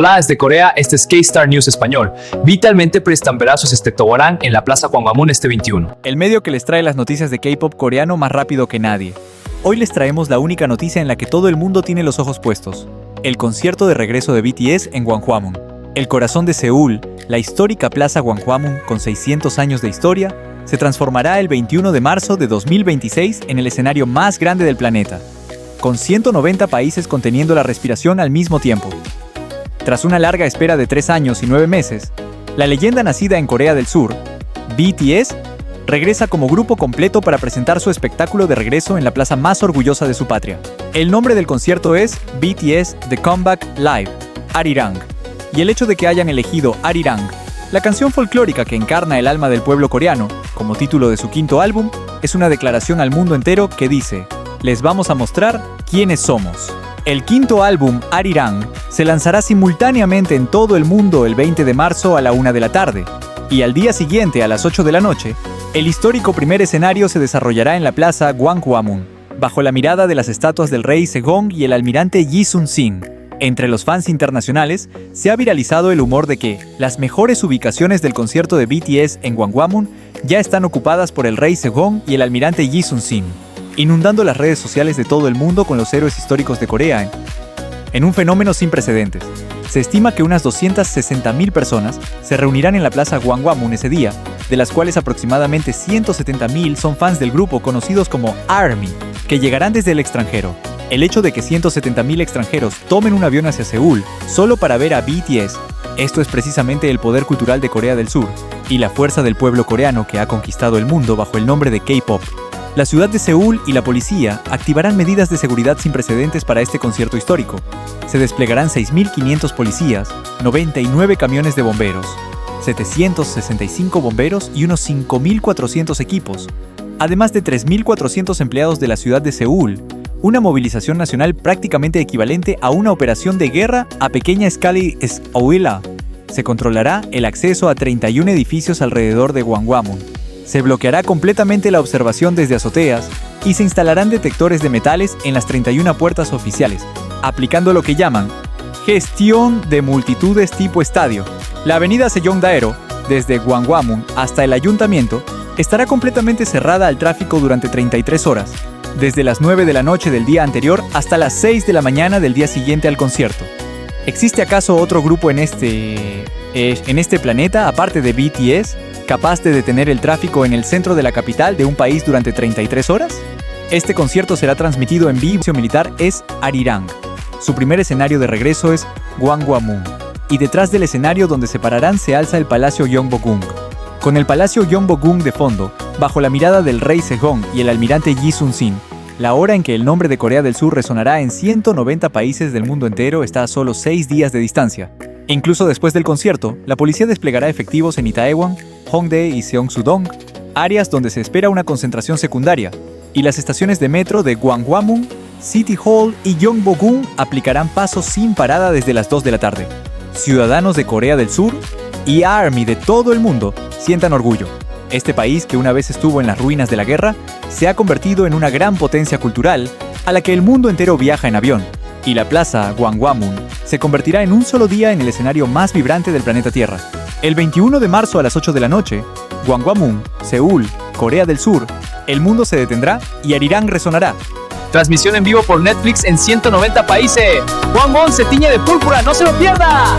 Hola, desde Corea, este es K-Star News Español. Vitalmente prestamberazos este tobarán en la Plaza Gwanghwamun este 21. El medio que les trae las noticias de K-pop coreano más rápido que nadie. Hoy les traemos la única noticia en la que todo el mundo tiene los ojos puestos. El concierto de regreso de BTS en Gwanghwamun. El corazón de Seúl, la histórica Plaza Gwanghwamun con 600 años de historia, se transformará el 21 de marzo de 2026 en el escenario más grande del planeta, con 190 países conteniendo la respiración al mismo tiempo. Tras una larga espera de 3 años y 9 meses, la leyenda nacida en Corea del Sur, BTS, regresa como grupo completo para presentar su espectáculo de regreso en la plaza más orgullosa de su patria. El nombre del concierto es BTS The Comeback Live, Arirang, y el hecho de que hayan elegido Arirang, la canción folclórica que encarna el alma del pueblo coreano, como título de su quinto álbum, es una declaración al mundo entero que dice: les vamos a mostrar quiénes somos. El quinto álbum, Arirang, se lanzará simultáneamente en todo el mundo el 20 de marzo a la 1 de la tarde, y al día siguiente a las 8 de la noche, el histórico primer escenario se desarrollará en la plaza Gwanghwamun, bajo la mirada de las estatuas del rey Sejong y el almirante Yi Sun-sin. Entre los fans internacionales, se ha viralizado el humor de que las mejores ubicaciones del concierto de BTS en Gwanghwamun ya están ocupadas por el rey Sejong y el almirante Yi Sun-sin, inundando las redes sociales de todo el mundo con los héroes históricos de Corea, en un fenómeno sin precedentes. Se estima que unas 260.000 personas se reunirán en la plaza Gwanghwamun ese día, de las cuales aproximadamente 170.000 son fans del grupo conocidos como ARMY, que llegarán desde el extranjero. El hecho de que 170.000 extranjeros tomen un avión hacia Seúl solo para ver a BTS, esto es precisamente el poder cultural de Corea del Sur y la fuerza del pueblo coreano que ha conquistado el mundo bajo el nombre de K-pop. La ciudad de Seúl y la policía activarán medidas de seguridad sin precedentes para este concierto histórico. Se desplegarán 6.500 policías, 99 camiones de bomberos, 765 bomberos y unos 5.400 equipos, además de 3.400 empleados de la ciudad de Seúl, una movilización nacional prácticamente equivalente a una operación de guerra a pequeña escala. Se controlará el acceso a 31 edificios alrededor de Gwanghwamun. Se bloqueará completamente la observación desde azoteas y se instalarán detectores de metales en las 31 puertas oficiales, aplicando lo que llaman gestión de multitudes tipo estadio. La avenida Sejongdaero, desde Gwanghwamun hasta el ayuntamiento, estará completamente cerrada al tráfico durante 33 horas, desde las 9 de la noche del día anterior hasta las 6 de la mañana del día siguiente al concierto. ¿Existe acaso otro grupo en este planeta, aparte de BTS, capaz de detener el tráfico en el centro de la capital de un país durante 33 horas? Este concierto será transmitido en vivo. El militar es Arirang. Su primer escenario de regreso es Gwanghwamun, y detrás del escenario donde se pararán se alza el Palacio Gyeongbokgung. Con el Palacio Gyeongbokgung de fondo, bajo la mirada del rey Sejong y el almirante Yi Sun-sin, la hora en que el nombre de Corea del Sur resonará en 190 países del mundo entero está a solo 6 días de distancia. Incluso después del concierto, la policía desplegará efectivos en Itaewon, Hongdae y Seongsu-dong, áreas donde se espera una concentración secundaria, y las estaciones de metro de Gwanghwamun, City Hall y Gyeongbokgung aplicarán pasos sin parada desde las 2 de la tarde. Ciudadanos de Corea del Sur y ARMY de todo el mundo sientan orgullo. Este país, que una vez estuvo en las ruinas de la guerra, se ha convertido en una gran potencia cultural a la que el mundo entero viaja en avión, y la plaza Gwanghwamun se convertirá en un solo día en el escenario más vibrante del planeta Tierra. El 21 de marzo a las 8 de la noche, Gwanghwamun, Seúl, Corea del Sur, el mundo se detendrá y Arirang resonará. Transmisión en vivo por Netflix en 190 países. Gwanghwamun se tiñe de púrpura, ¡no se lo pierda!